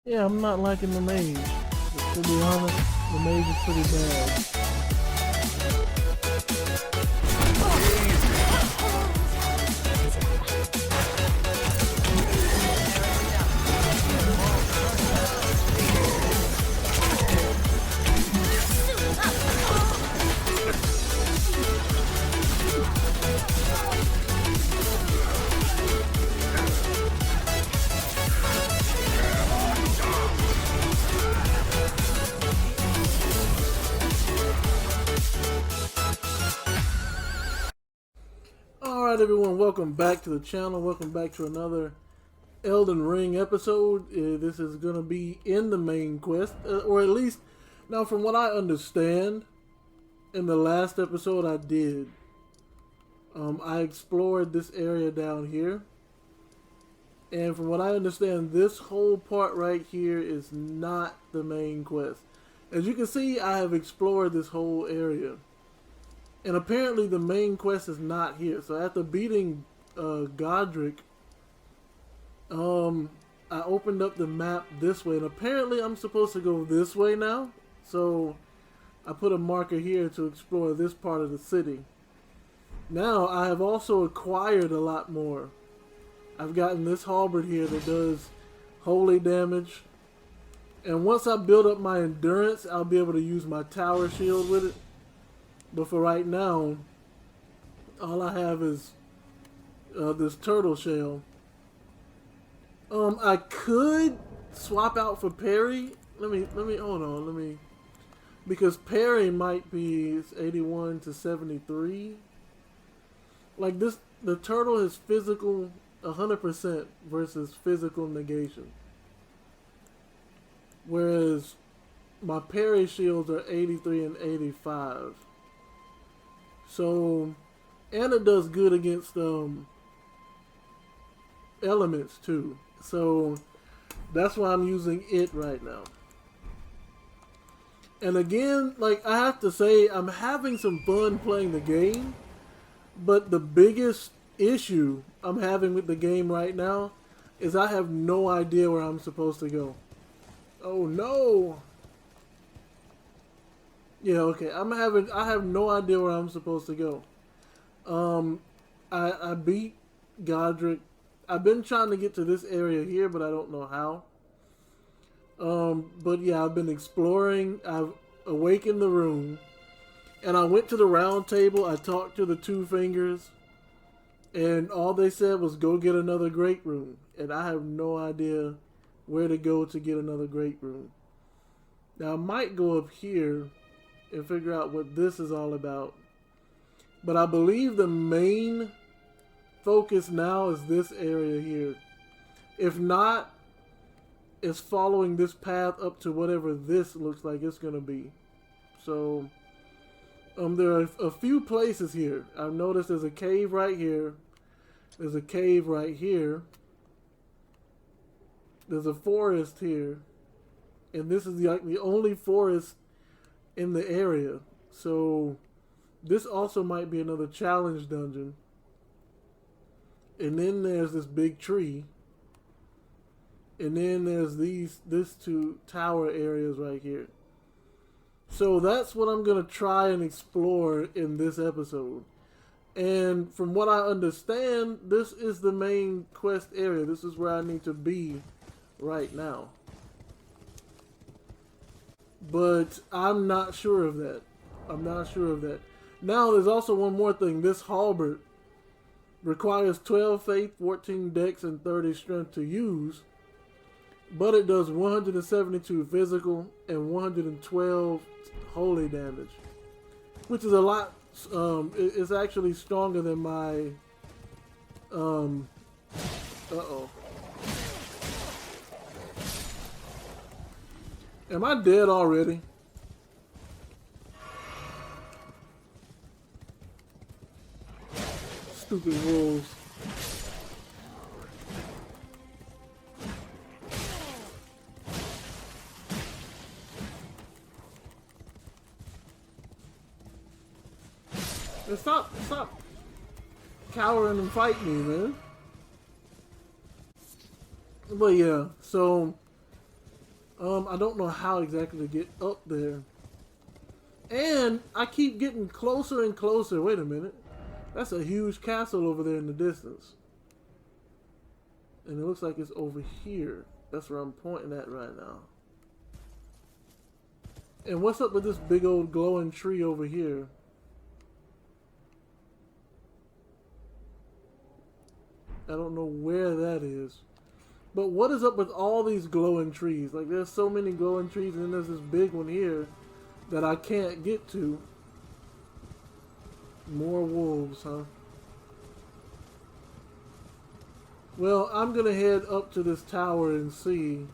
Yeah, I'm not liking the mage. To be honest, the mage is pretty bad. Alright everyone, welcome back to the channel. Welcome back to another Elden Ring episode. This is going to be in the main quest, or at least, now from what I understand, in the last episode I did, I explored this area down here. And from what I understand, this whole part right here is not the main quest. As you can see, I have explored this whole area. And apparently the main quest is not here. So after beating Godric, I opened up the map this way. And apparently I'm supposed to go this way now. So I put a marker here to explore this part of the city. Now I have also acquired a lot more. I've gotten this halberd here that does holy damage. And once I build up my endurance, I'll be able to use my tower shield with it. But for right now, all I have is this turtle shell. I could swap out for parry. Let me hold on. Because parry might be 81 to 73. Like this, the turtle is physical 100% versus physical negation. Whereas my parry shields are 83 and 85. So, and it does good against elements too. So, that's why I'm using it right now. And again, like I have to say, I'm having some fun playing the game. But the biggest issue I'm having with the game right now is I have no idea where I'm supposed to go. Oh no! Yeah, okay. I have no idea where I'm supposed to go. I beat Godric. I've been trying to get to this area here, but I don't know how. But yeah, I've been exploring. I've awakened the room. And I went to the round table. I talked to the two fingers. And all they said was go get another great room. And I have no idea where to go to get another great room. Now I might go up here and figure out what this is all about. But I believe the main focus now is this area here. If not, it's following this path up to whatever this looks like it's going to be. So, there are a few places here. I've noticed there's a cave right here. There's a cave right here. There's a forest here. And this is like the only forest in the area. So this also might be another challenge dungeon. And then there's this big tree. And then there's this two tower areas right here. So that's what I'm going to try and explore in this episode. And from what I understand, this is the main quest area. This is where I need to be right now. But I'm not sure of that. Now, there's also one more thing. This halberd requires 12 faith, 14 dex, and 30 strength to use. But it does 172 physical and 112 holy damage. Which is a lot. It's actually stronger than my... Uh-oh. Am I dead already? Stupid wolves. Stop cowering and fight me, man. But yeah, so I don't know how exactly to get up there. And I keep getting closer and closer. Wait a minute. That's a huge castle over there in the distance. And it looks like it's over here. That's where I'm pointing at right now. And what's up with this big old glowing tree over here? I don't know where that is. But what is up with all these glowing trees? Like, there's so many glowing trees, and then there's this big one here that I can't get to. More wolves, huh? Well, I'm gonna head up to this tower and see.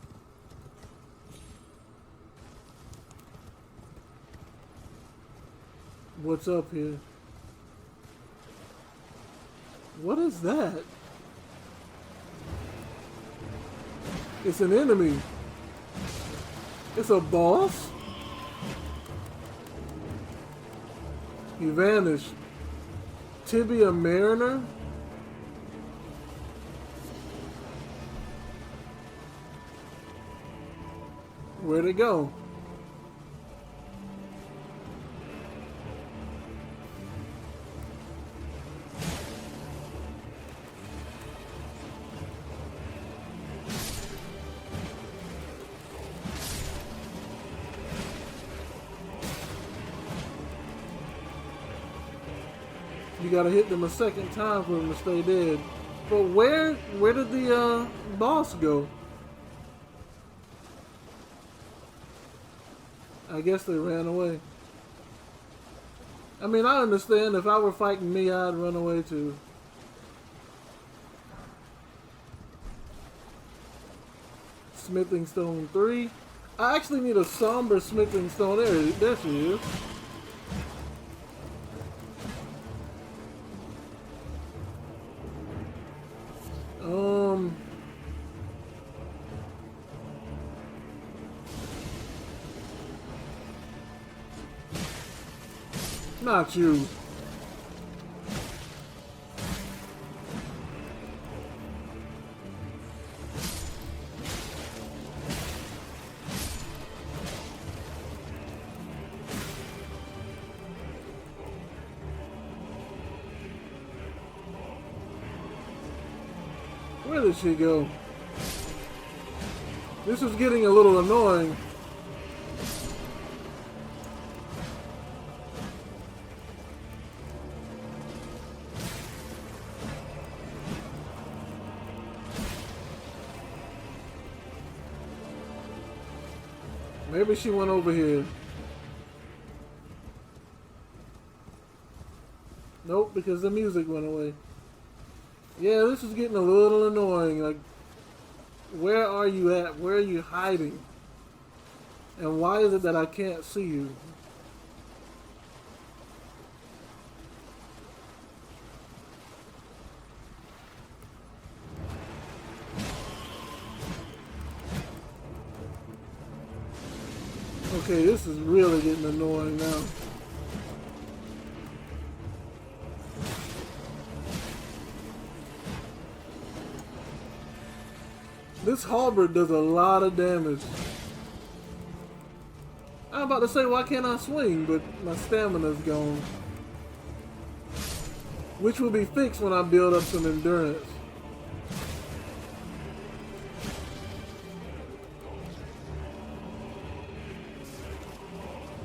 What's up here? What is that? It's an enemy. It's a boss? He vanished. Tibia Mariner? Where'd it go? You gotta hit them a second time for them to stay dead. But where did the boss go? I guess they ran away. I mean, I understand if I were fighting me, I'd run away too. Smithing Stone 3. I actually need a somber Smithing Stone. There she is. Not you. Where did she go? This is getting a little annoying. Maybe she went over here. Nope, because the music went away. Yeah, this is getting a little annoying. Like, where are you at? Where are you hiding? And why is it that I can't see you? Okay, this is really getting annoying now. This halberd does a lot of damage. I'm about to say, why can't I swing? But my stamina's gone. Which will be fixed when I build up some endurance.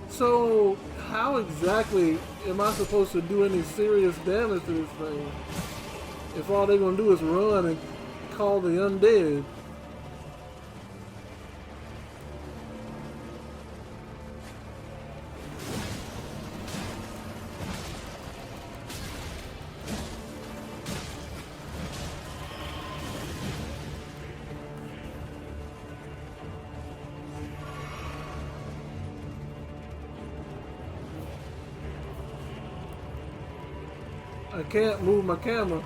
So, how exactly am I supposed to do any serious damage to this thing? If all they're gonna do is run and call the undead? I can't move my camera.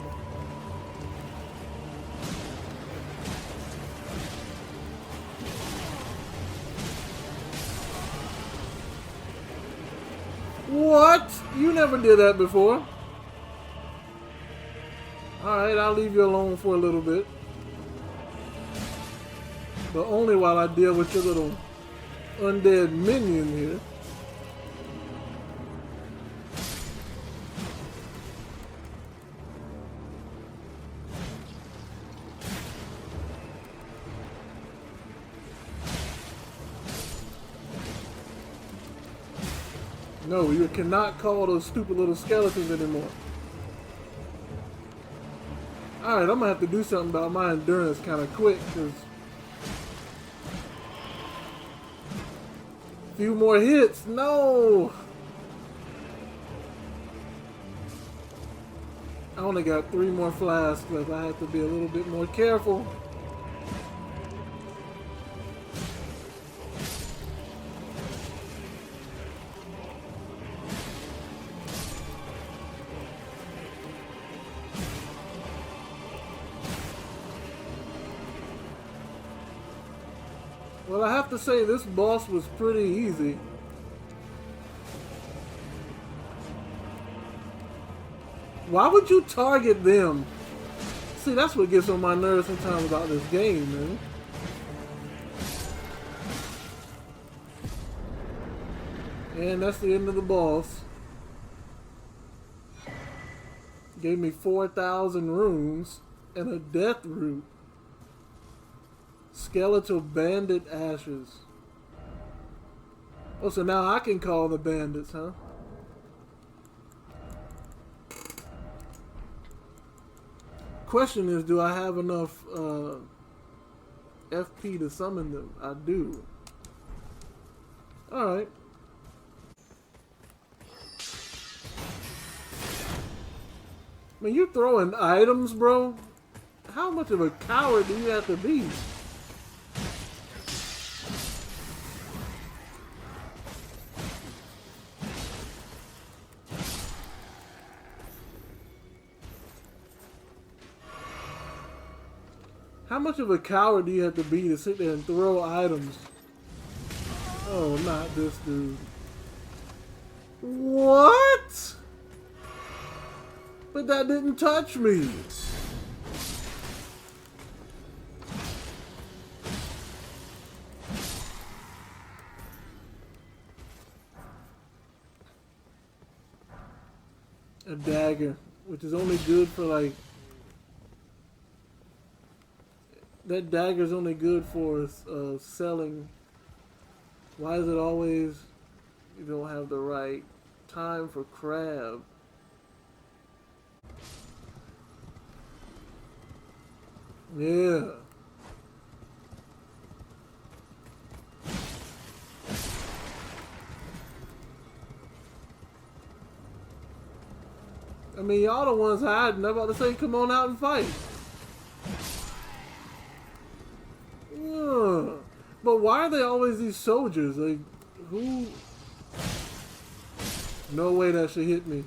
What? You never did that before. Alright, I'll leave you alone for a little bit. But only while I deal with your little undead minion here. No, you cannot call those stupid little skeletons anymore. Alright, I'm gonna have to do something about my endurance kind of quick, because a few more hits. No! I only got 3 more flasks left. I have to be a little bit more careful. Well, I have to say this boss was pretty easy. Why would you target them? See, that's what gets on my nerves sometimes about this game, man. And that's the end of the boss. Gave me 4,000 runes and a death root. Skeletal bandit ashes. Oh, so now I can call the bandits, huh? Question is, do I have enough FP to summon them? I do. Alright. Man, you throwing items, bro? How much of a coward do you have to be? How much of a coward do you have to be to sit there and throw items? Oh, not this dude. What? But that didn't touch me. A dagger, which is only good for like... That dagger's only good for selling. Why is it always you don't have the right time for crab? Yeah. I mean, y'all the ones hiding. I'm about to say, come on out and fight. But why are they always these soldiers? Like, who? No way that should hit me.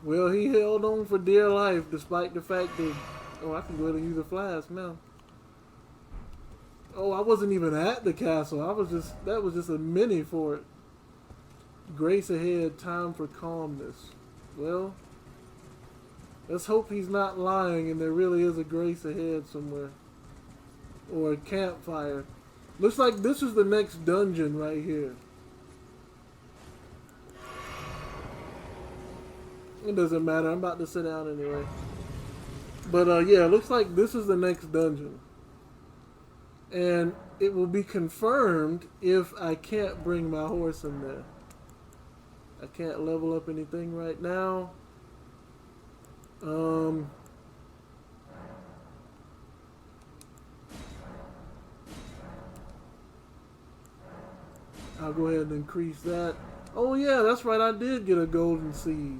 Well, he held on for dear life despite the fact that... Oh, I can go ahead and use a flask now. Oh, I wasn't even at the castle. I was just... That was just a mini for it. Grace ahead, time for calmness. Well... Let's hope he's not lying and there really is a grace ahead somewhere. Or a campfire. Looks like this is the next dungeon right here. It doesn't matter. I'm about to sit down anyway. But yeah, it looks like this is the next dungeon. And it will be confirmed if I can't bring my horse in there. I can't level up anything right now. I'll go ahead and increase that. Oh yeah, that's right, I did get a golden seed.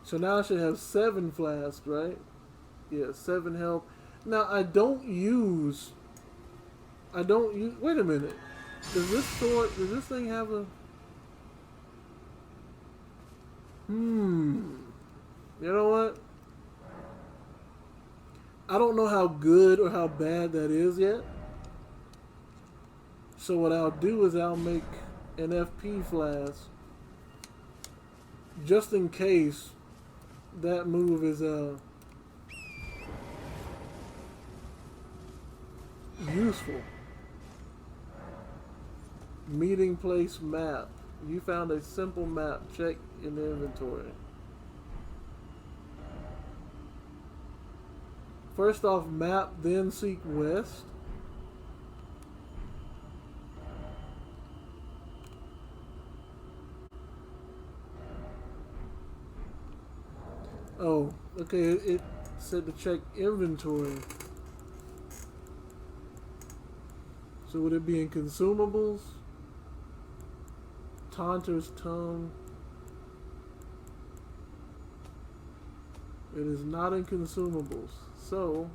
So now I should have 7 flasks, right? Yeah, 7 health. Now I don't use... Wait a minute. Does this thing have a... You know what? I don't know how good or how bad that is yet. So what I'll do is I'll make an FP flask just in case that move is useful. Meeting place map. You found a simple map. Check in the inventory. First off, map, then seek west. Oh, okay, it said to check inventory. So would it be in consumables? Taunter's Tongue. It is not in consumables. So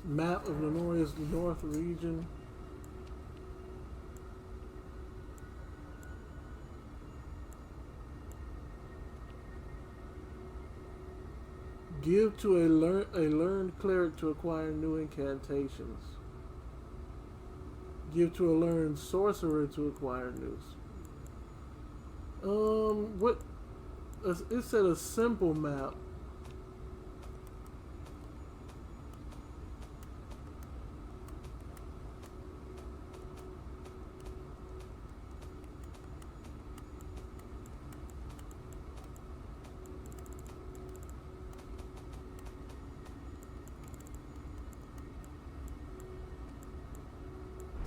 map of Lenoria's North region. Give to a learned cleric to acquire new incantations. Give to a learned sorcerer to acquire news. What? It said a simple map.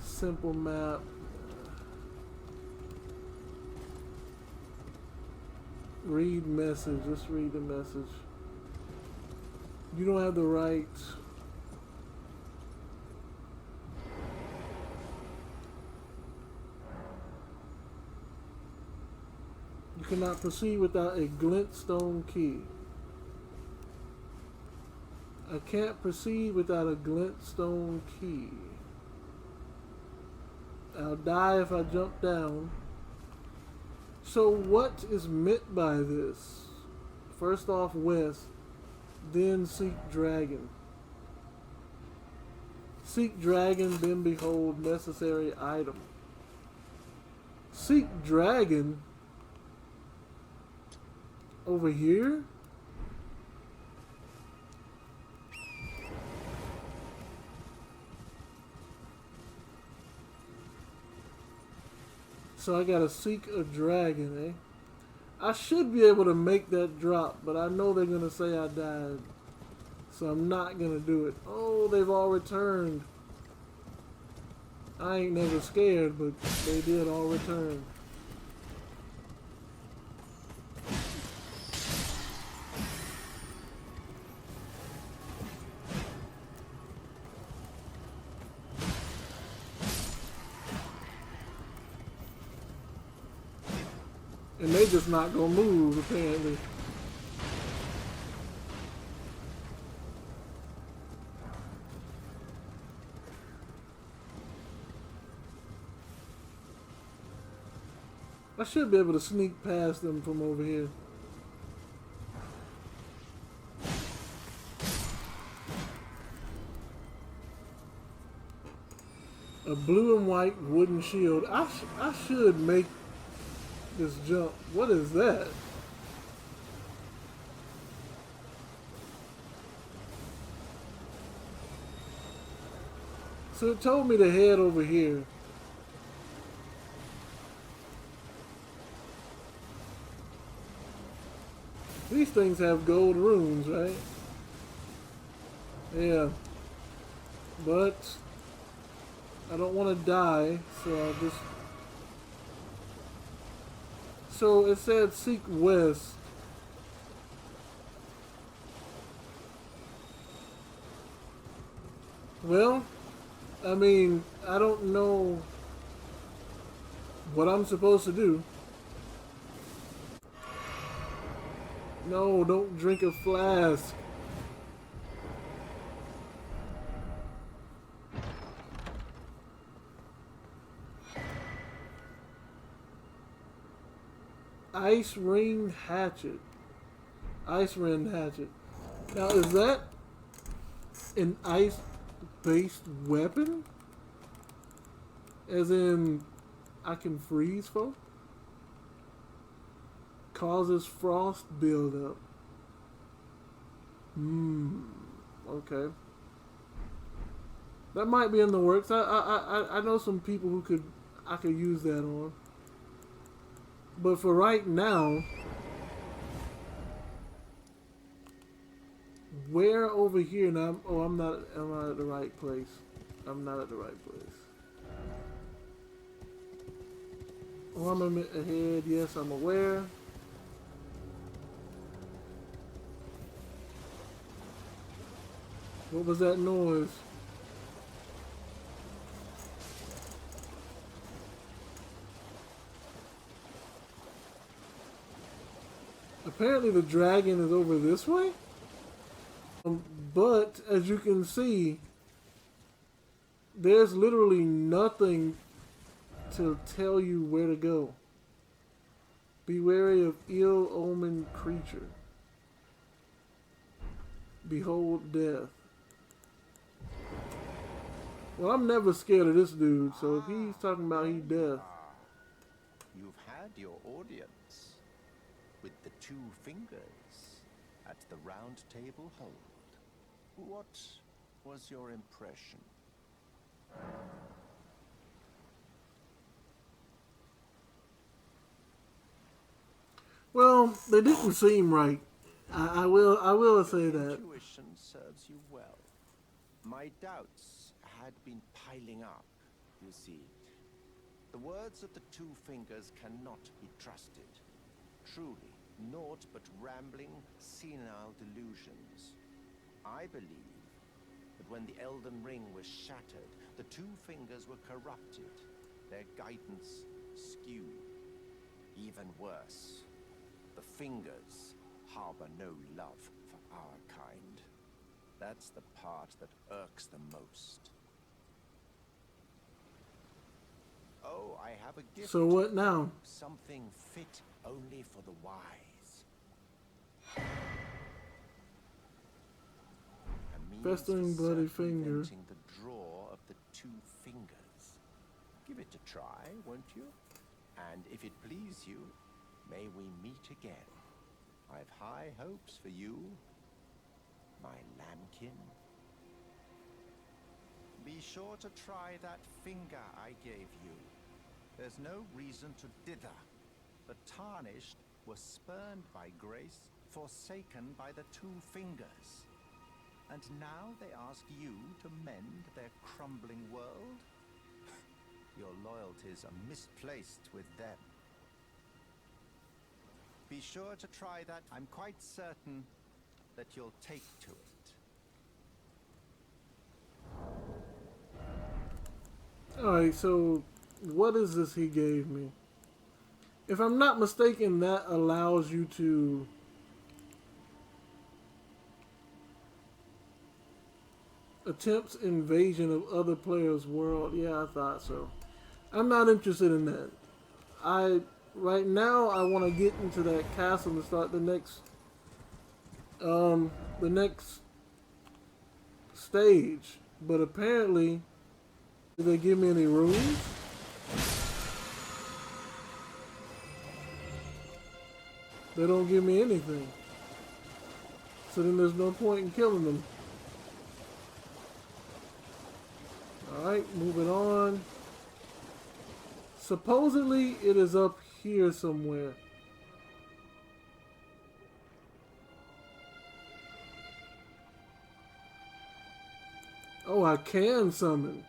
Simple map. Read message. Let's read the message. You don't have the right. You cannot proceed without a glintstone key. I can't proceed without a glintstone key. I'll die if I jump down. So what is meant by this? First off west, then seek dragon. Seek dragon, then behold necessary item. Seek dragon over here? So I gotta seek a dragon, eh? I should be able to make that drop, but I know they're gonna say I died. So I'm not gonna do it. Oh, they've all returned. I ain't never scared, but they did all return. And they just not gonna move, apparently. I should be able to sneak past them from over here. A blue and white wooden shield. I should make this jump. What is that? So it told me to head over here. These things have gold runes, right? Yeah. But I don't want to die, so I'll just... So it said seek west. Well, I mean, I don't know what I'm supposed to do. No, don't drink a flask. Ice ring hatchet. Ice ring hatchet. Now, is that an ice-based weapon? As in, I can freeze folk. Causes frost buildup. Okay. That might be in the works. I know some people who I could use that on. But for right now, where over here now? Oh, I'm not at the right place. I'm not at the right place. Oh, I'm ahead. Yes, I'm aware. What was that noise? Apparently the dragon is over this way. But as you can see, there's literally nothing to tell you where to go. Be wary of ill-omened creature. Behold death. Well, I'm never scared of this dude, so if he's talking about he's death. You've had your audience with the two fingers at the round table hold. What was your impression? Well, they didn't seem right. I will say that. Intuition serves you well. My doubts had been piling up, you see. The words of the two fingers cannot be trusted. Truly, naught but rambling, senile delusions. I believe that when the Elden Ring was shattered, the two fingers were corrupted, their guidance skewed. Even worse, the fingers harbor no love for our kind. That's the part that irks the most. Oh, I have a gift. So what now? Something fit only for the wise. Festering bloody finger. The draw of the two fingers. Give it a try, won't you? And if it please you, may we meet again. I've high hopes for you, my lambkin. Be sure to try that finger I gave you. There's no reason to dither. The tarnished were spurned by grace, forsaken by the two fingers. And now they ask you to mend their crumbling world? Your loyalties are misplaced with them. Be sure to try that. I'm quite certain that you'll take to it. Alright, so what is this he gave me? If I'm not mistaken, that allows you to attempt invasion of other players' world. Yeah, I thought so. I'm not interested in that. Right now I want to get into that castle and start the next stage. But apparently, did they give me any rooms? They don't give me anything. So then there's no point in killing them. Alright, moving on. Supposedly it is up here somewhere. Oh, I can summon.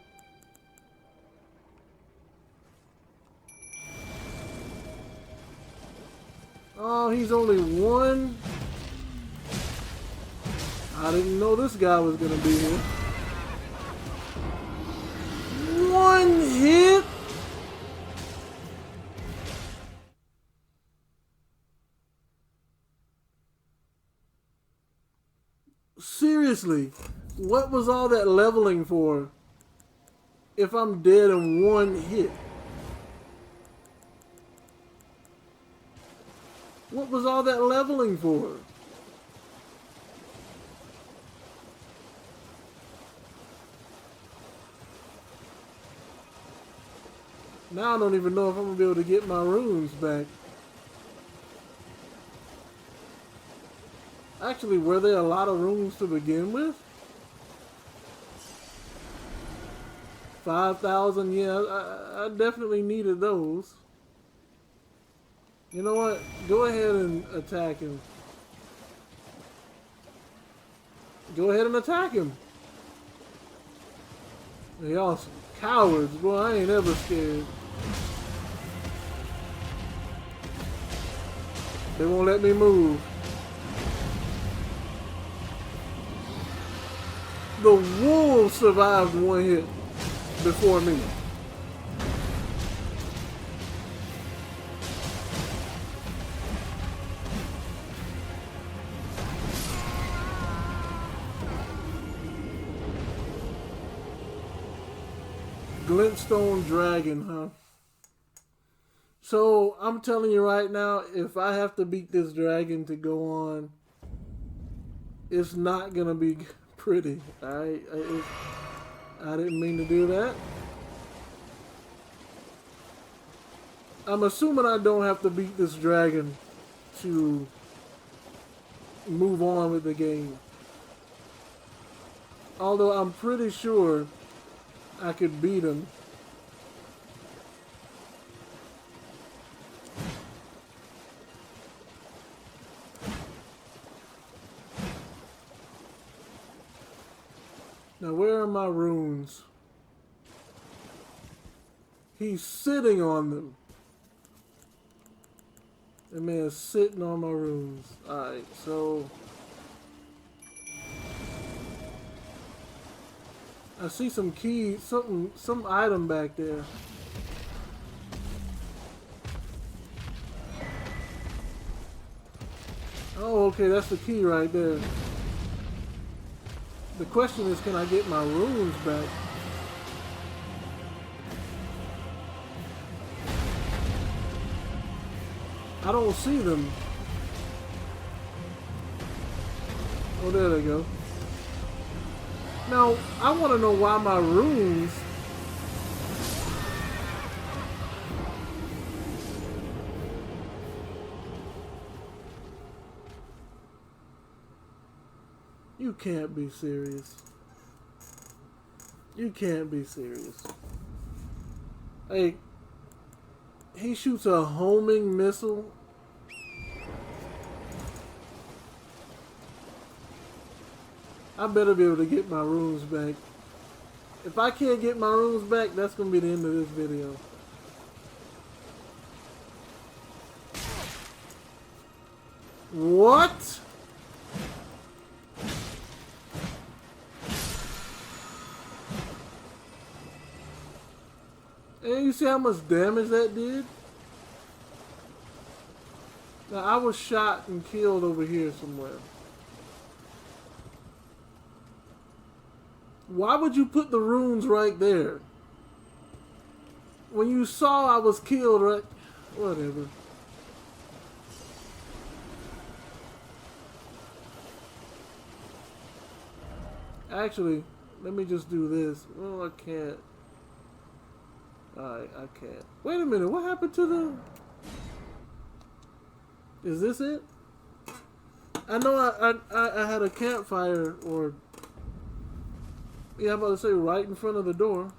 Oh, he's only one. I didn't know this guy was gonna be here. One hit. Seriously, what was all that leveling for if I'm dead in one hit? What was all that leveling for? Now I don't even know if I'm gonna be able to get my runes back. Actually, were there a lot of runes to begin with? 5,000, yeah, I definitely needed those. You know what? Go ahead and attack him. Go ahead and attack him. Y'all some cowards, boy. I ain't ever scared. They won't let me move. The wolves survived one hit before me. Glintstone Dragon, huh? So, I'm telling you right now, if I have to beat this dragon to go on, it's not gonna be pretty. I didn't mean to do that. I'm assuming I don't have to beat this dragon to move on with the game. Although I'm pretty sure I could beat him. Now where are my runes? He's sitting on them. That man's sitting on my runes. Alright, so I see some key, some item back there. Oh, okay, that's the key right there. The question is, can I get my runes back? I don't see them. Oh, there they go. Now, I want to know why my runes... You can't be serious. You can't be serious. Hey, he shoots a homing missile. I better be able to get my runes back. If I can't get my runes back, that's going to be the end of this video. What? And you see how much damage that did? Now, I was shot and killed over here somewhere. Why would you put the runes right there? When you saw I was killed, right? Whatever. Actually, let me just do this. Oh, I can't. Alright, I can't. Wait a minute, what happened to the... Is this it? I know I had a campfire, or... Yeah, I'm about to say right in front of the door.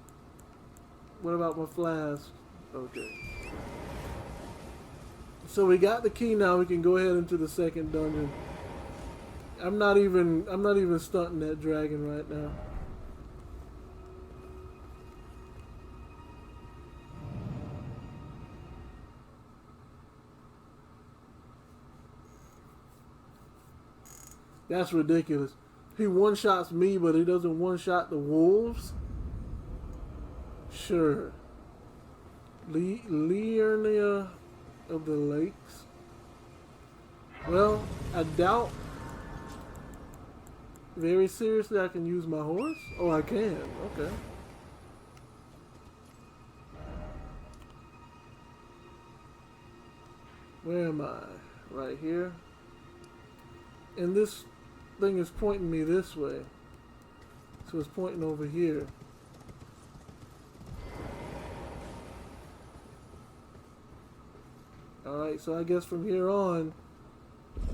What about my flask? Okay. So we got the key now, we can go ahead into the second dungeon. I'm not even stunting that dragon right now. That's ridiculous. He one-shots me, but he doesn't one-shot the wolves? Sure. Liurnia of the Lakes. Well, I doubt very seriously I can use my horse? Oh, I can. Okay. Where am I? Right here. And this thing is pointing me this way. So it's pointing over here. Alright, so I guess from here on,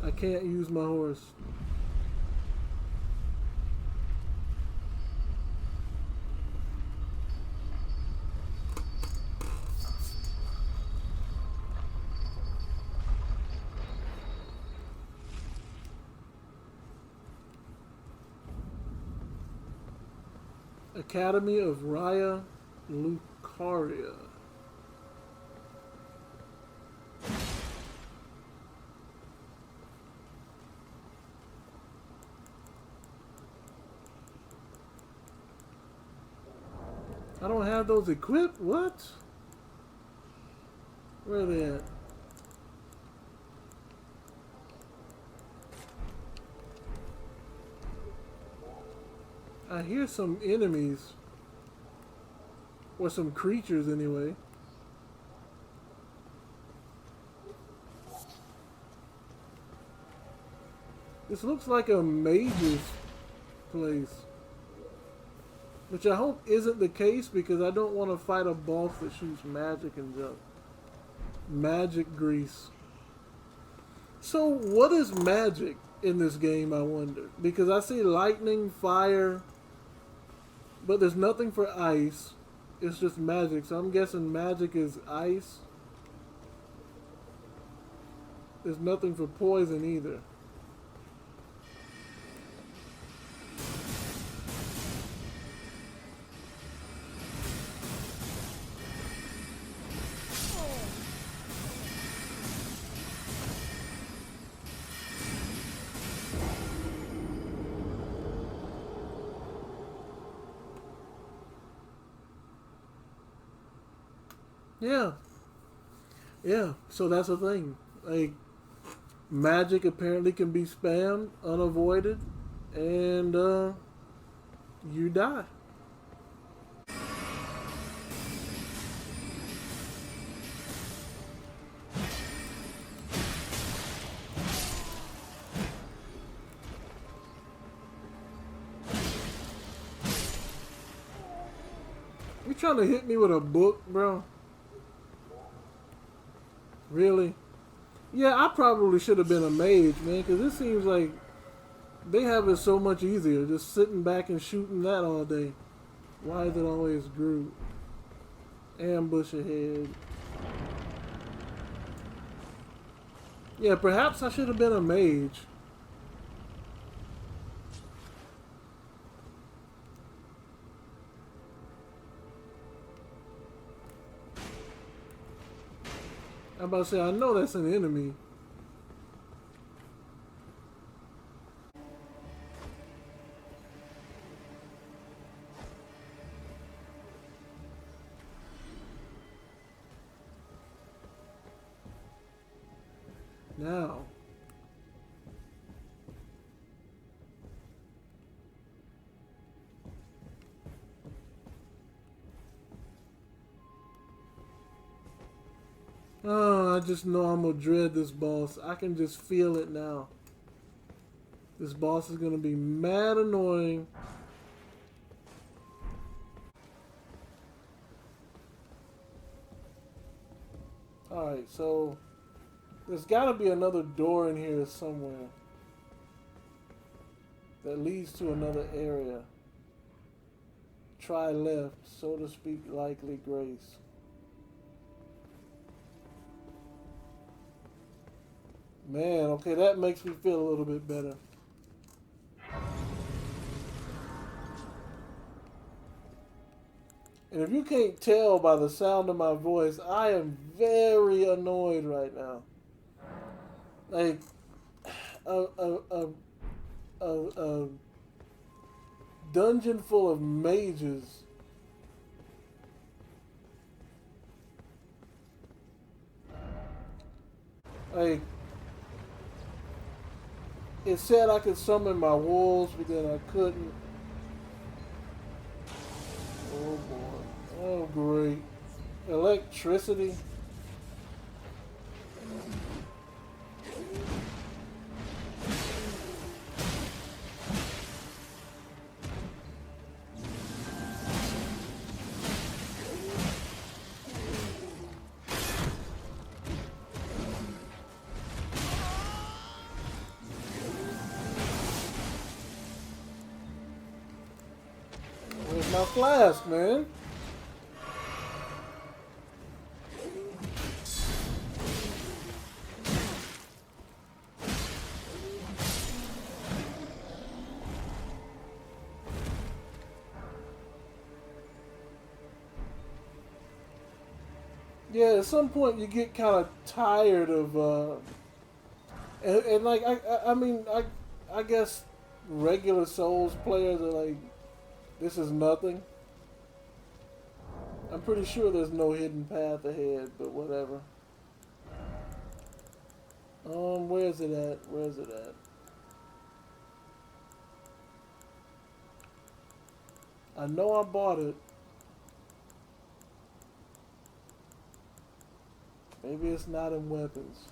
I can't use my horse. Academy of Raya Lucaria. I don't have those equipped? What? Where are they at? I hear some enemies. Or some creatures anyway. This looks like a mage's place. Which I hope isn't the case because I don't want to fight a boss that shoots magic and junk. Magic grease. So what is magic in this game, I wonder? Because I see lightning, fire, but there's nothing for ice. It's just magic. So I'm guessing magic is ice. There's nothing for poison either. Yeah. Yeah, so that's the thing. Like, magic apparently can be spammed, unavoided, and you die. You trying to hit me with a book, bro? Really? Yeah, I probably should have been a mage, man, because it seems like they have it so much easier, just sitting back and shooting that all day. Why is it always Groot? Ambush ahead. Yeah, perhaps I should have been a mage. I'm about to say, I know that's an enemy. Now. Oh, I just know I'm gonna dread this boss. I can just feel it now. This boss is gonna be mad annoying. Alright, so there's gotta be another door in here somewhere that leads to another area. Try left, so to speak, likely grace. Man, okay, that makes me feel a little bit better. And if you can't tell by the sound of my voice, I am very annoyed right now. Like, a dungeon full of mages. Like, it said I could summon my wolves, but then I couldn't. Oh boy. Oh great. Electricity. flask, man. Yeah, at some point you get kind of tired of, and like I mean I guess regular Souls players are like, this is nothing. I'm pretty sure there's no hidden path ahead, but whatever. Where's it at? Where's it at? I know I bought it. Maybe it's not in weapons.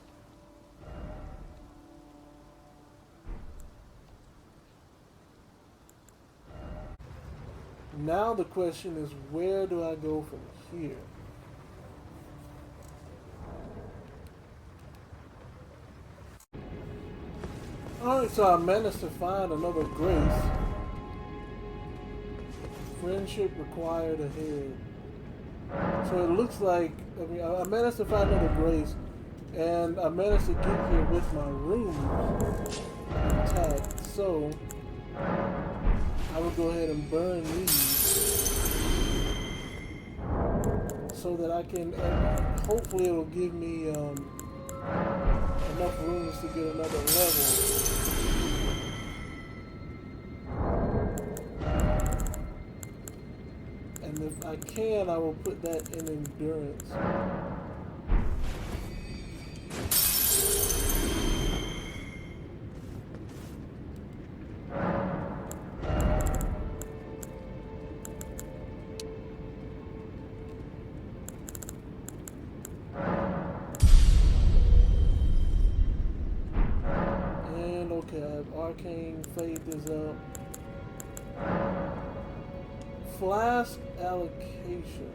Now the question is, where do I go from here? Alright, so I managed to find another grace. Friendship required ahead. So it looks like, I mean, I managed to find another grace, and I managed to get here with my room intact. So I will go ahead and burn these so that I can, hopefully it'll give me enough rooms to get another level. And if I can, I will put that in endurance. And okay, arcane faith is up. Flask allocation.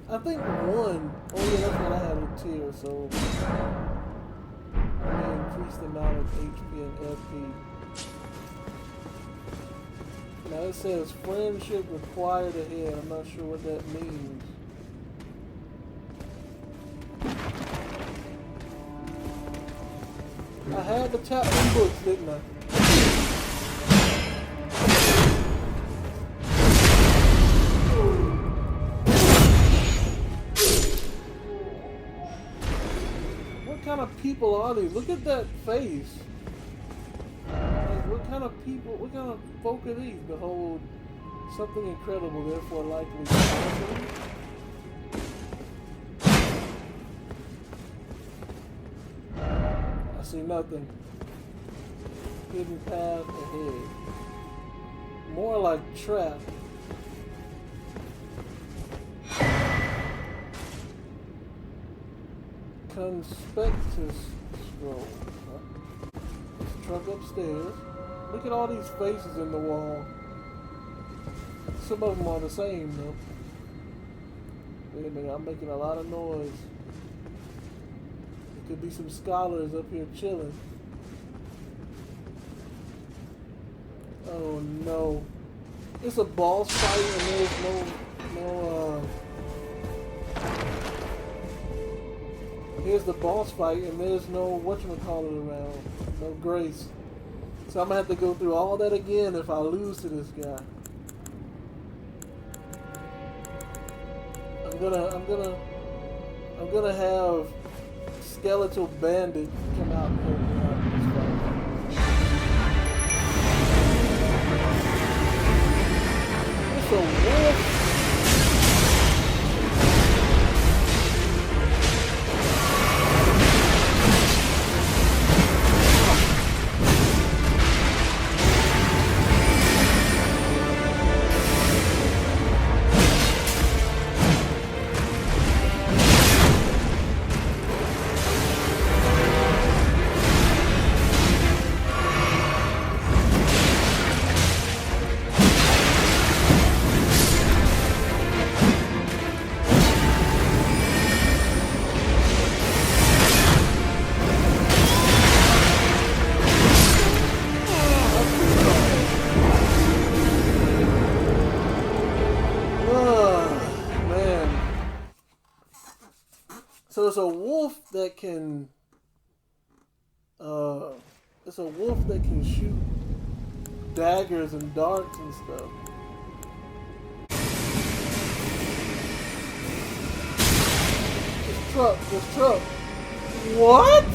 I think one. Oh yeah, that's what I had a tier, so I may increase the amount of HP and FP. Now it says friendship required ahead. I'm not sure what that means. I had to tap them books, didn't I? What kind of people are these? Look at that face. Like, what kind of people, what kind of folk are these? Behold, something incredible, therefore likely possible. I see nothing. Hidden path ahead. More like trap. Conspectus scroll. Huh? Truck upstairs. Look at all these faces in the wall. Some of them are the same though. Wait a minute, I'm making a lot of noise. There could be some scholars up here chilling. Oh no. It's a boss fight and there's no here's the boss fight and there's no whatchamacallit around. No grace. So I'm gonna have to go through all that again if I lose to this guy. I'm gonna have Skeletal Bandit come out and help me out in this fight. It's a wolf. So it's a wolf that can. It's a wolf that can shoot daggers and darts and stuff. This truck. What?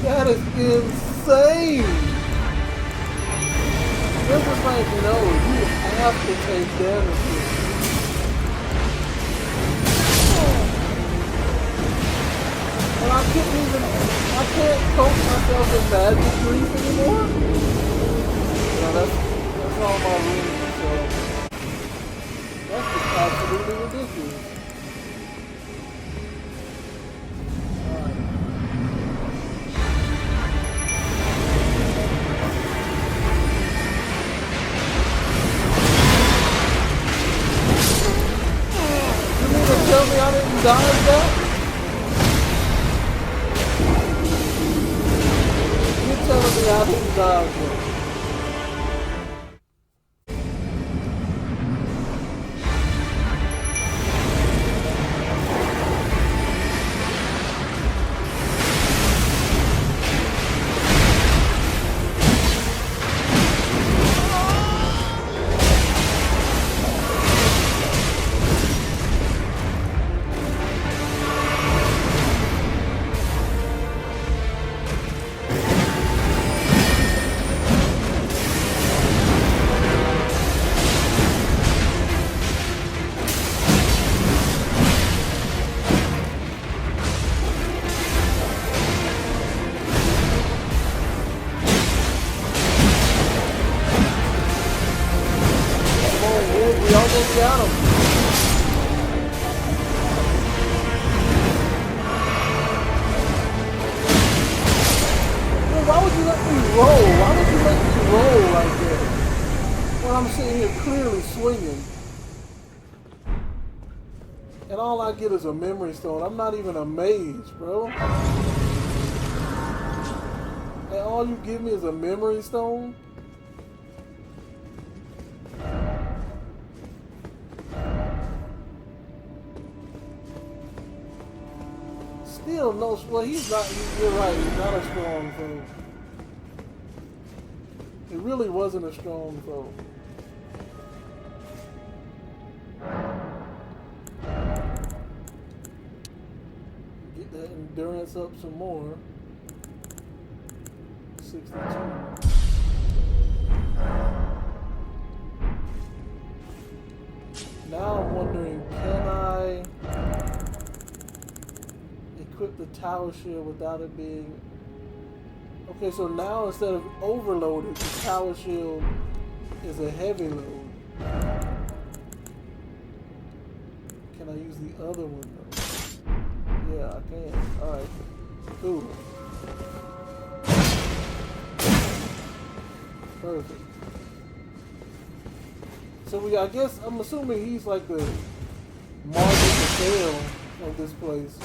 That is insane! This is like, no, you have to take damage here. And I can't coach myself in magic grief anymore? No, that's all my rules, so that's just absolutely ridiculous. Tell me I didn't dodge that? You're telling me I didn't dodge that? We almost got him. Well, why would you let me roll? Why would you let me roll like that? When I'm sitting here clearly swinging. And all I get is a memory stone. I'm not even a mage, bro. And all you give me is a memory stone? Still no, well he's not, you're right, he's not a strong foe. It really wasn't a strong foe. Get that endurance up some more. 62. Now I'm wondering, can I equip the tower shield without it being... Okay, so now instead of overloaded, the tower shield is a heavy load. Can I use the other one though? Yeah, I can. Alright. Cool. Perfect. So I guess, I'm assuming he's like the Margaret the Tail of this place.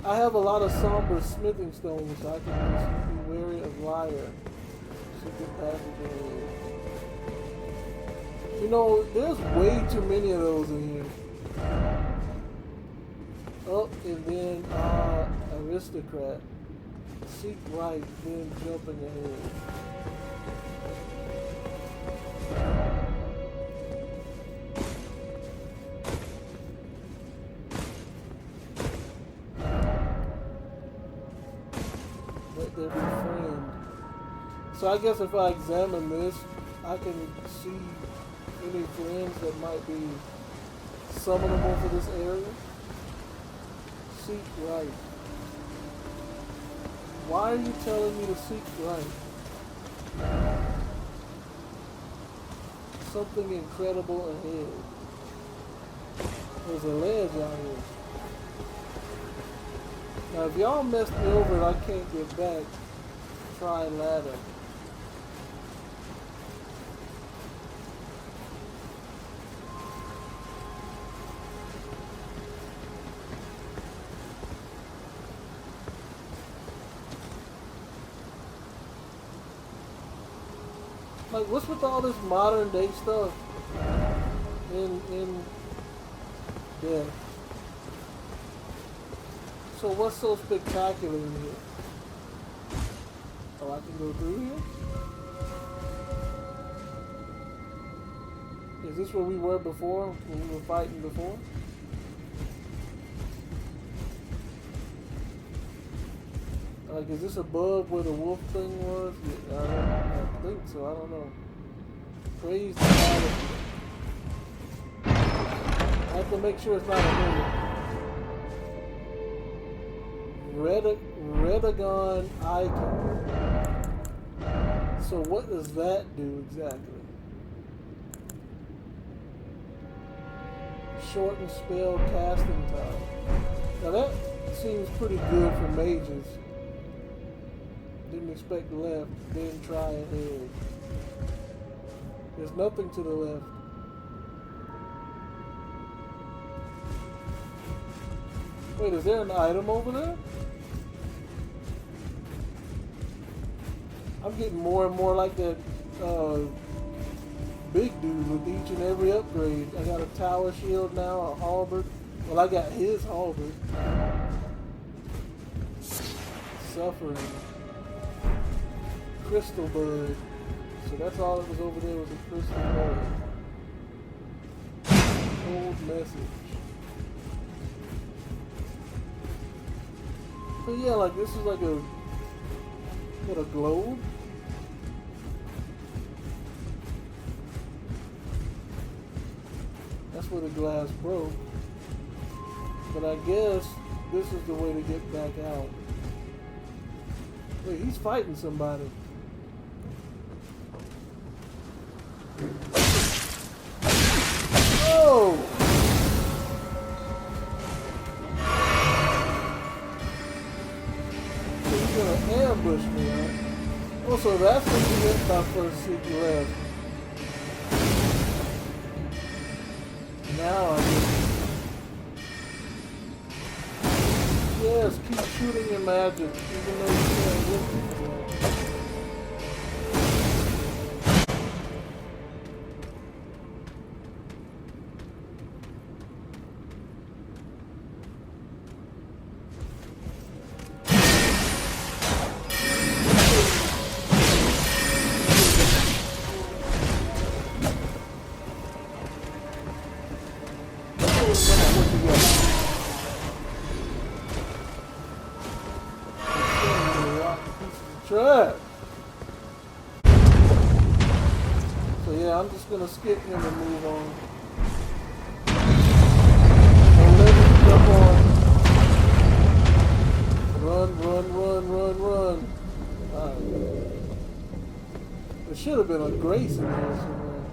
I have a lot of somber smithing stones, so I can just be wary of liar. Secret passageway. You know, there's way too many of those in here. Oh, and then aristocrat. Seek right, then jumping ahead. Let there be friend. So I guess if I examine this, I can see any friends that might be summonable for this area. Seek right. Why are you telling me to seek right? Something incredible ahead. There's a ledge out here. Now if y'all messed me over and I can't get back, try ladder. Like, what's with all this modern day stuff in death? So what's so spectacular in here? Oh, I can go through here? Is this where we were before, when we were fighting before? Like, is this above where the wolf thing was? Yeah, I think so, I don't know. Praise the Lord. I have to make sure it's not a mimic. Redagon icon. So what does that do exactly? Shorten spell casting time. Now that seems pretty good for mages. Didn't expect left, then try ahead. There's nothing to the left. Wait, is there an item over there? I'm getting more and more like that big dude with each and every upgrade. I got a tower shield now, a halberd. Well, I got his halberd. Suffering. Crystal bud. So that's all that was over there was a crystal bud. Old message. But yeah, like this is like a globe. That's where the glass broke. But I guess this is the way to get back out. Wait, he's fighting somebody. Oh! So he's gonna ambush me, huh? Oh, so that's what you get my first seek left. Now I get... Yes, keep shooting your magic, even though you can't hit me. Trash. So yeah, I'm just gonna skip him and move on. And let him jump on. Run, run, run, run, run. Alright. There should have been a grace in there somewhere.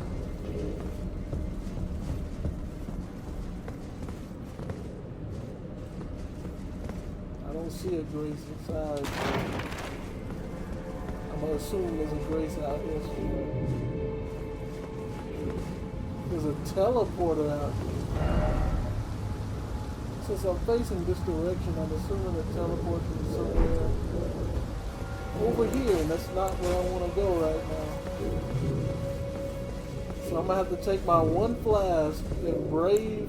I don't see a grace inside. I'm gonna assume there's a grace out here somewhere. There's a teleporter out here. Since I'm facing this direction, I'm assuming the teleporter is somewhere over here, and that's not where I want to go right now. So I'm gonna have to take my one flask and brave.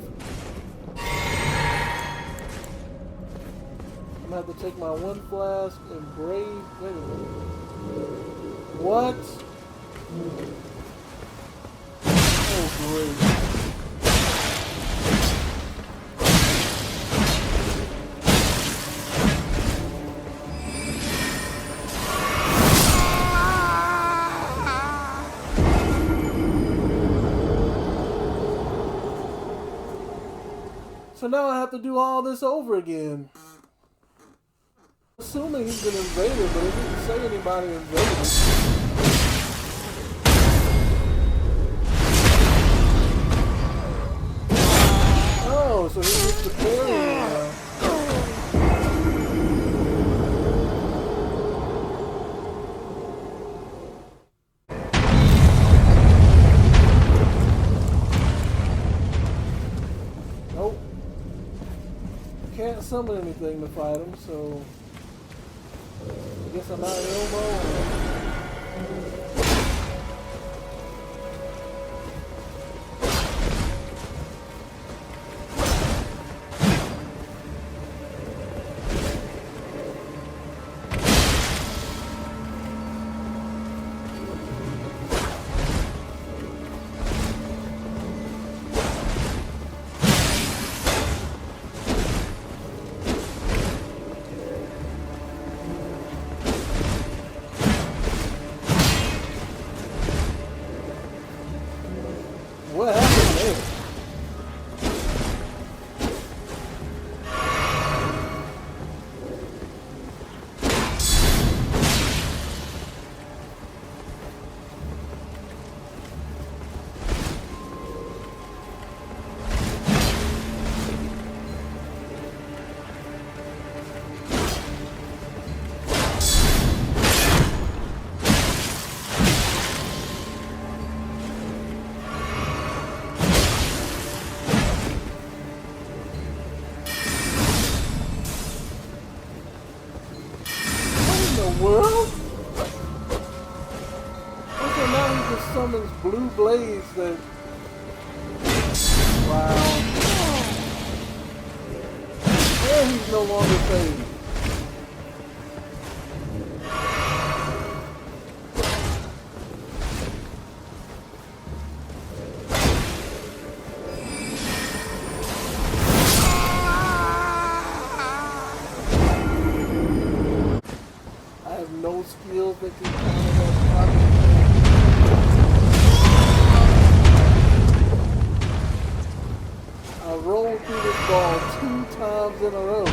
I'm gonna have to take my one flask and brave. Wait a minute. What? Oh, great. So now I have to do all this over again. Assuming he's an invader, but it didn't say anybody invaded. Oh, so he gets to carry me now. Nope. Can't summon anything to fight him, so I guess I'm out of Elmo. What happened there? World? Okay, now he just summons blue blades that... Wow. And he's no longer fading. No skills that can counter that problem. I rolled through this ball 2 times in a row.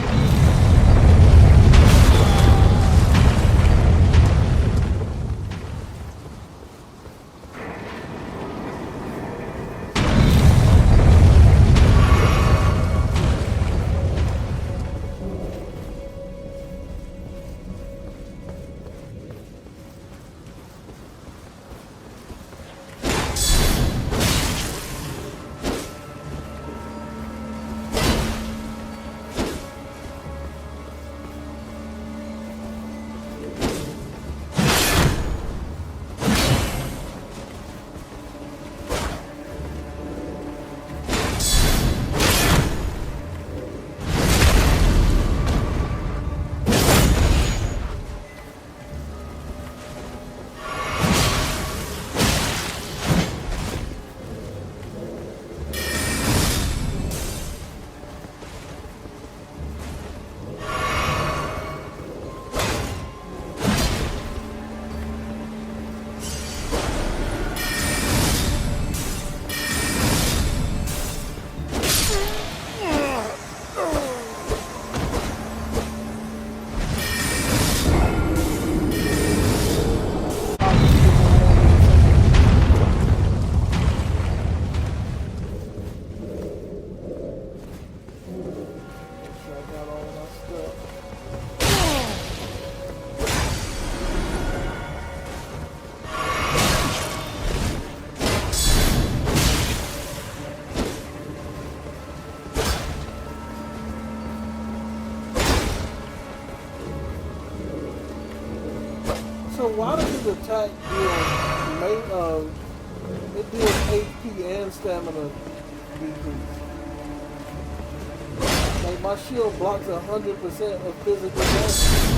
So why does his attack deal It deals HP and stamina decrease. Like my shield blocks 100% of physical damage.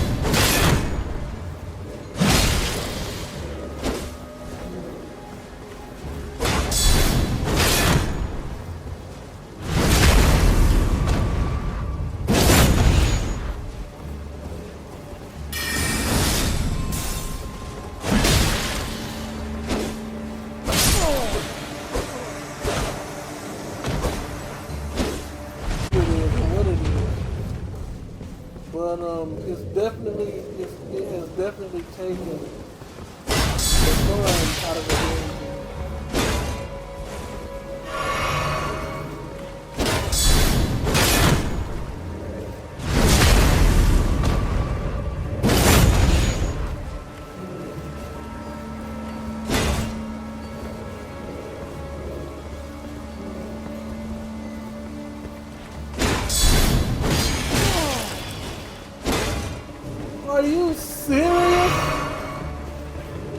It has definitely taken the fun out of the game. Are you serious?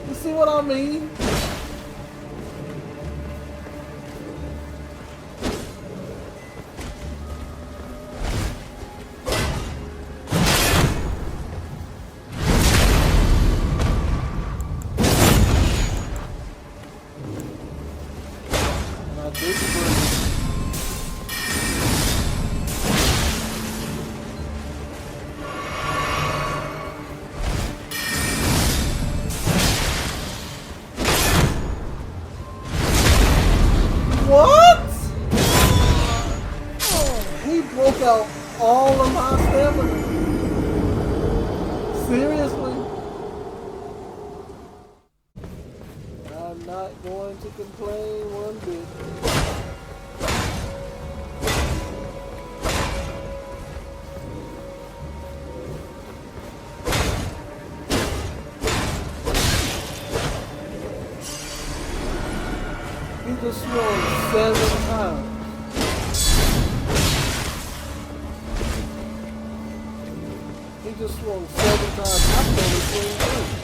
You see what I mean? And I did bring What? He broke out all of my stamina. Seriously? I'm not going to complain one bit. He just swung 7 times. He just swung 7 times. I can only swing 3.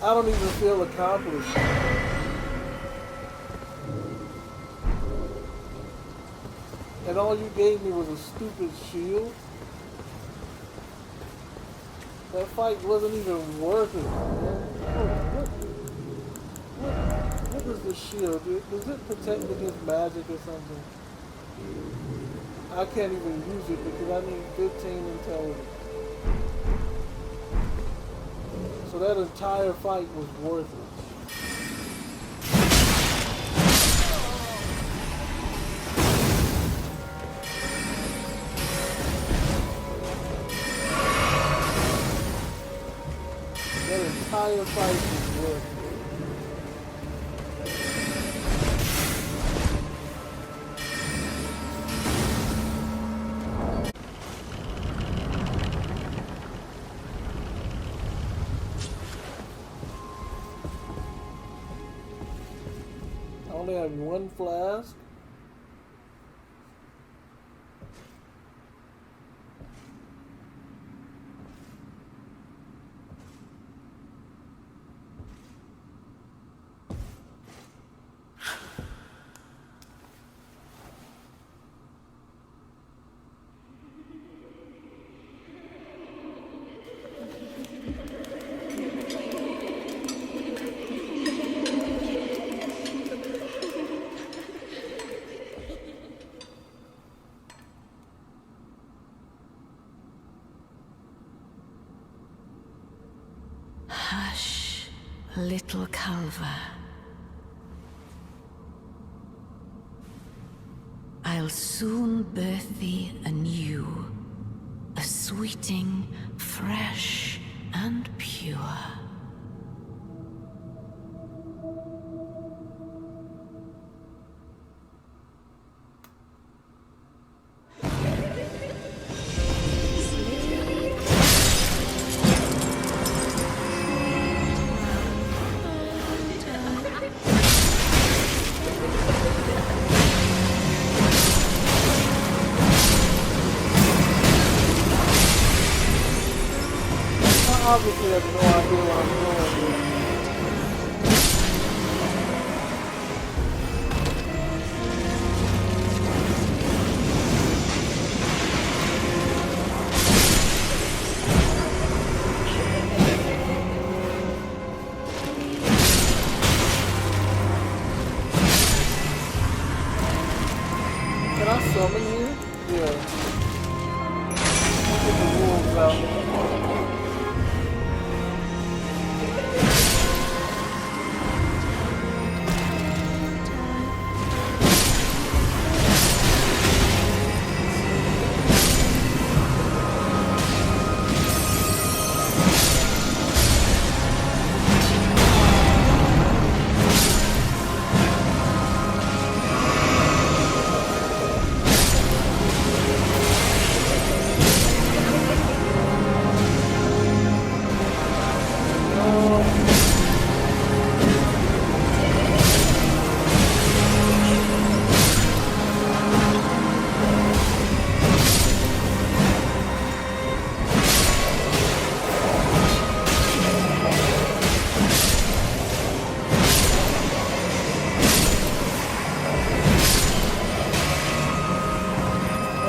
I don't even feel accomplished. And all you gave me was a stupid shield? That fight wasn't even worth it, man. What does the shield do? Does it protect against magic or something? I can't even use it because I need 15 intelligence. So that entire fight was worthless. That entire fight was worthless. I only have 1 flask. little Calva. I'll soon birth thee anew, a sweeting, fresh and pure. Obviously, I have no idea what I'm doing here. Can I summon here? Yeah. Get the wolves out.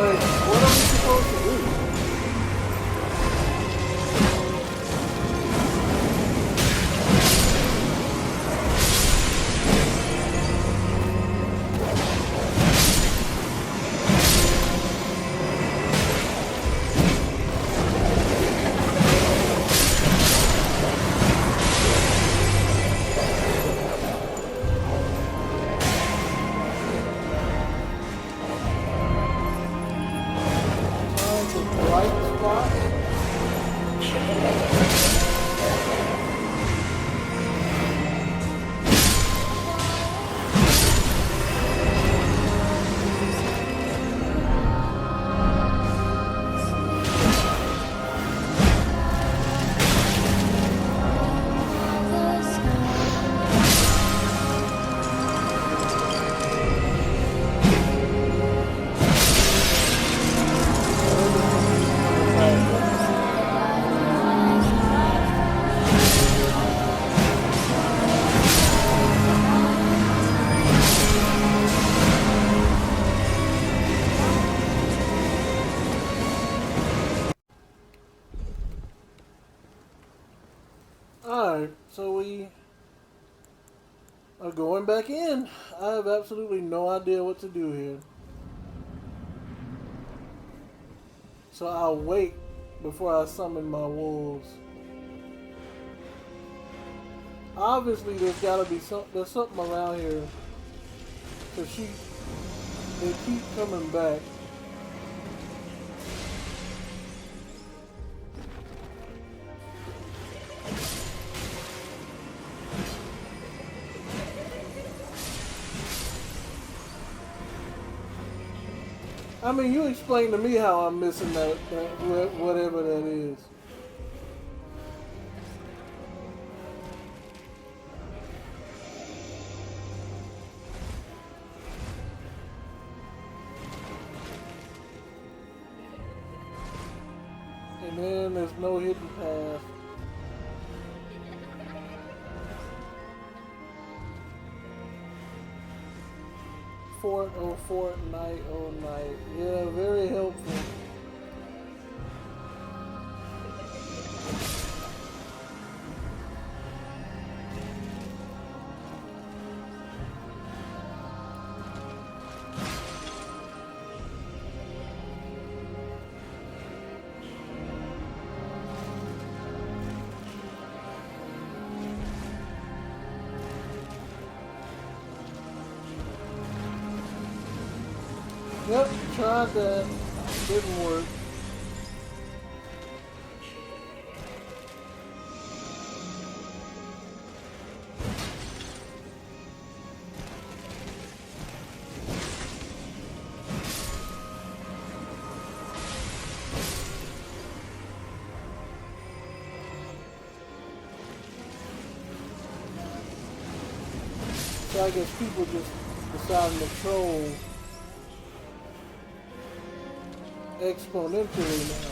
What are we supposed to do? Right spot. Alright, so we are going back in. I have absolutely no idea what to do here. So I'll wait before I summon my wolves. Obviously there's gotta be there's something around here. Cause they keep coming back. I mean, you explain to me how I'm missing that whatever that is. And then there's no hidden path. Fort, oh fort, night, oh night. Yeah, very helpful. Yep, tried that. Didn't work. So I guess people just deciding to troll exponentially now.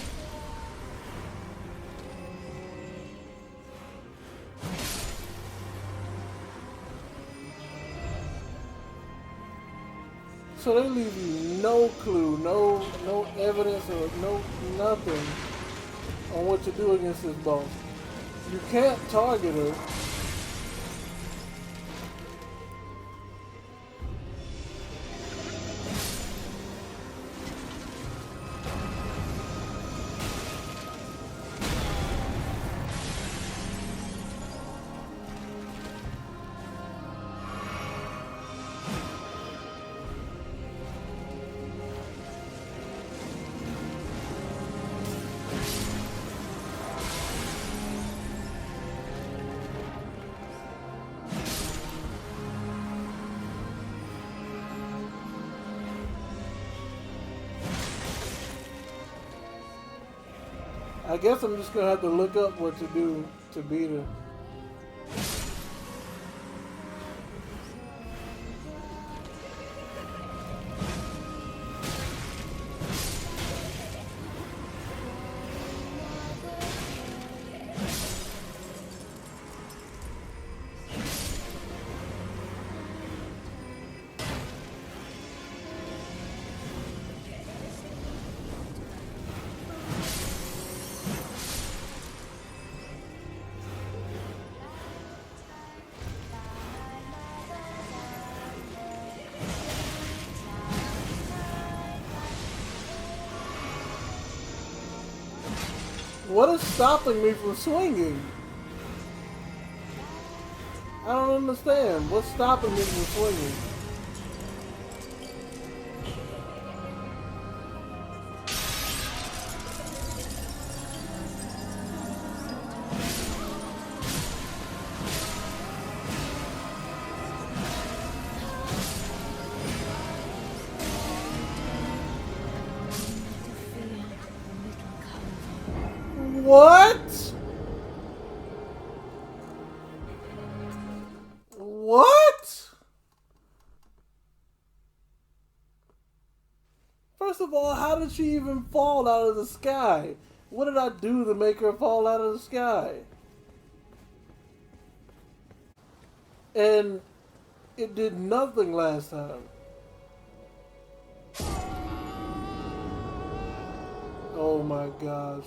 So they leave you no clue, no evidence or no nothing on what to do against this boss. You can't target her. I guess I'm just gonna have to look up what to do to beat her. What is stopping me from swinging? I don't understand. What's stopping me from swinging? What? What? First of all, how did she even fall out of the sky? What did I do to make her fall out of the sky? And it did nothing last time. Oh my gosh.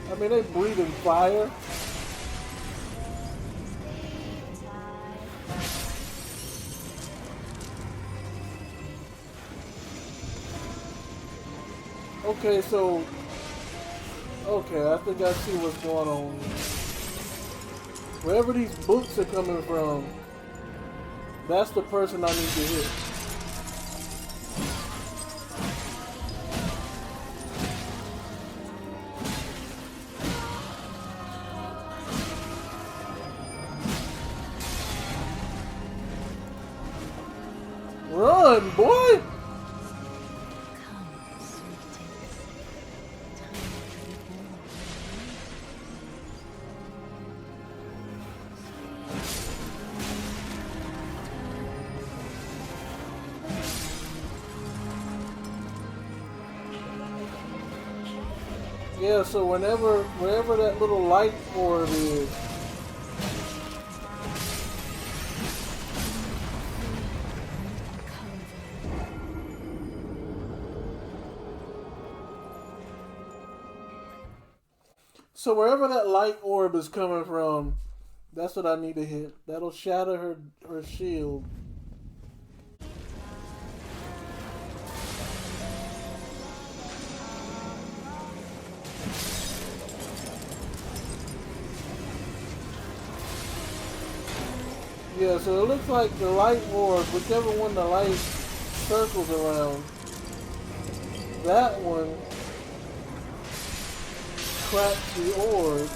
I mean, they breathing fire. Okay, so... Okay, I think I see what's going on. Wherever these books are coming from, that's the person I need to hit. Run, boy! Yeah, so wherever that little light orb is, So wherever that light orb is coming from, that's what I need to hit. That'll shatter her shield. Yeah, so it looks like the light orb, whichever one the light circles around, that one cracks the orb.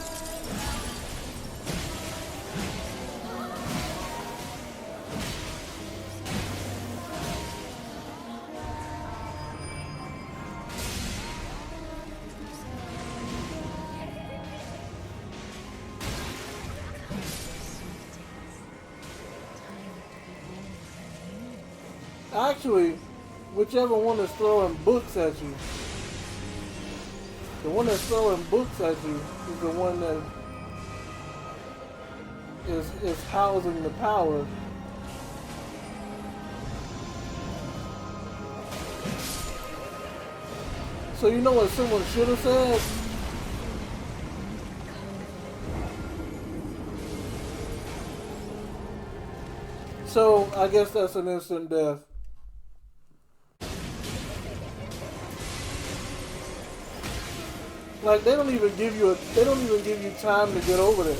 Actually, whichever one is throwing books at you. The one that's throwing books at you is the one that is housing the power. So you know what someone should have said? So I guess that's an instant death. Like they don't even give you time to get over there.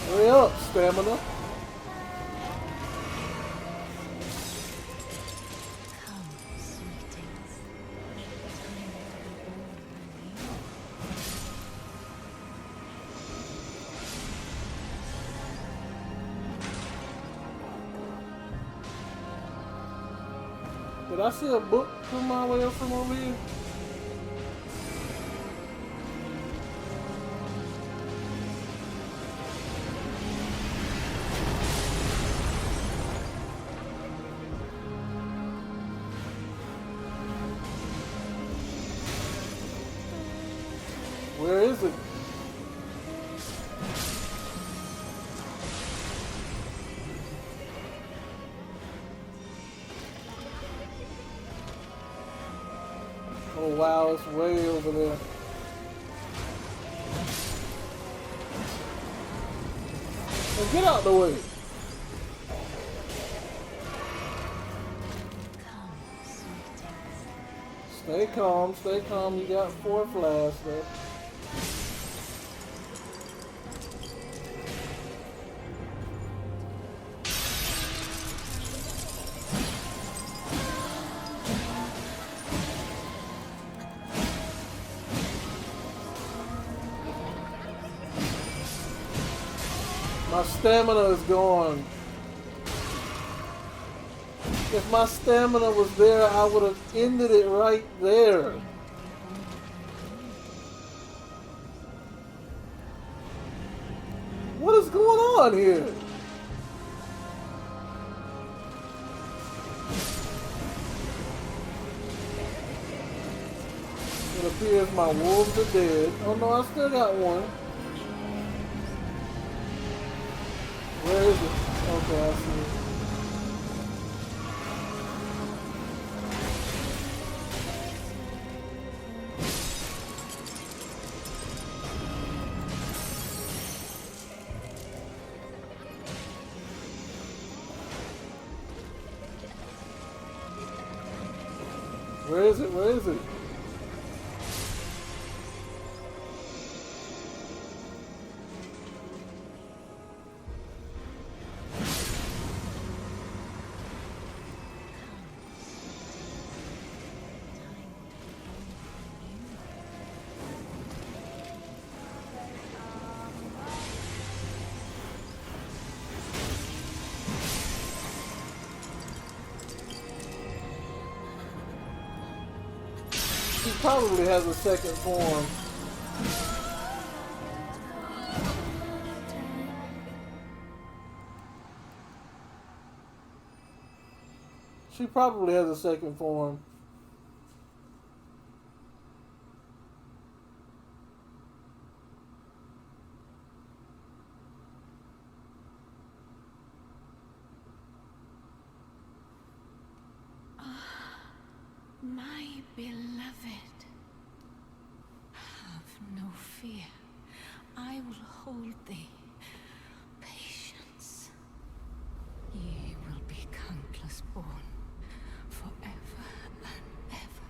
Hurry up, stamina. Did I see a book come my way up from over here? Where is it? Oh wow, it's way over there. Well, get out the way. Stay calm, stay calm. You got 4 flasks there. My stamina is gone. If my stamina was there, I would have ended it right there. What is going on here? It appears my wolves are dead. Oh no, I still got one. Where is it? Okay, I see it. Where is it? Where is it? He probably has a second form. She probably has a second form. My beloved, have no fear. I will hold thee. Patience. Ye will be countless born, forever and ever.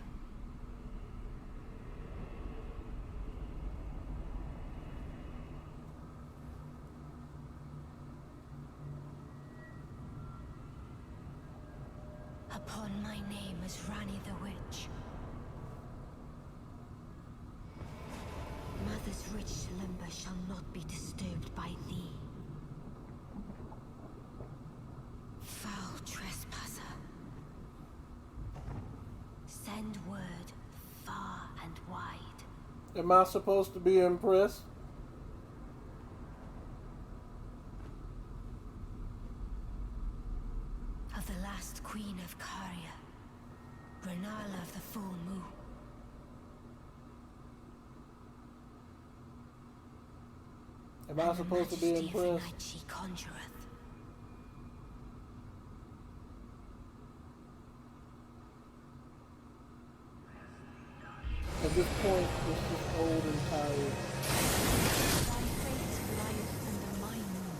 Upon my name as Rani the Witch. Mother's rich limber shall not be disturbed by thee. Foul trespasser. Send word far and wide. Am I supposed to be impressed? Of the last queen of Caria, Renala of the full moon. Am I supposed to be Majesty of the impressed? night she conjureth. At this point, it's just old and tired. Thy fate lieth under my moon.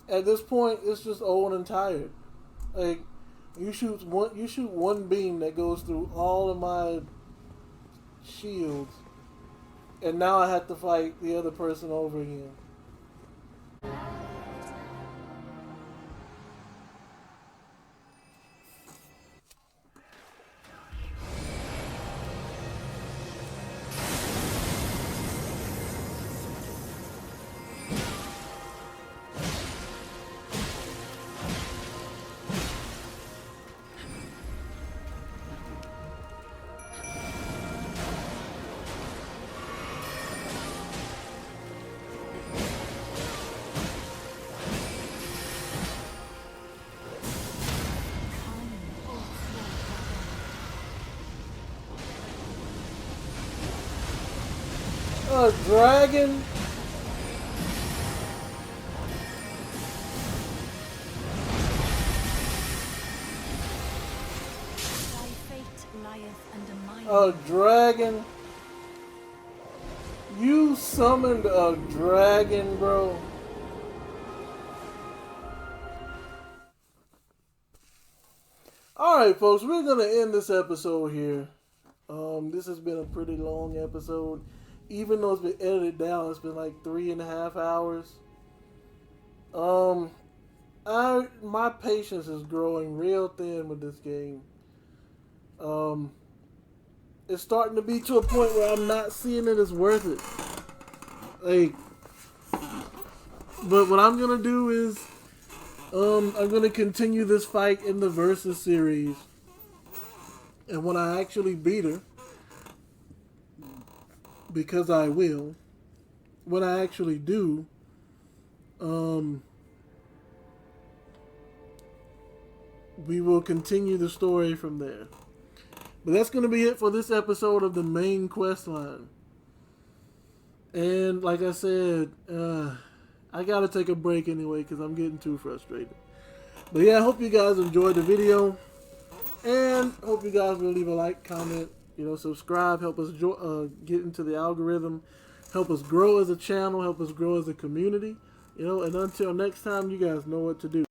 At this point, it's just old and tired. Like, you shoot one beam that goes through all of my shields, and now I have to fight the other person over again. A dragon? Thy fate lieth under my A dragon? You summoned a dragon, bro? Alright, folks, we're going to end this episode here. This has been a pretty long episode. Even though it's been edited down, it's been like 3.5 hours. My patience is growing real thin with this game. It's starting to be to a point where I'm not seeing it as worth it. Like, but what I'm gonna do is, I'm gonna continue this fight in the Versus series, and when I actually beat her, because I will, when I actually do, we will continue the story from there. But that's going to be it for this episode of the main quest line. And like I said, I got to take a break anyway because I'm getting too frustrated. But yeah, I hope you guys enjoyed the video. And hope you guys will leave a like, comment, subscribe, help us get into the algorithm, help us grow as a channel, help us grow as a community, and until next time, you guys know what to do.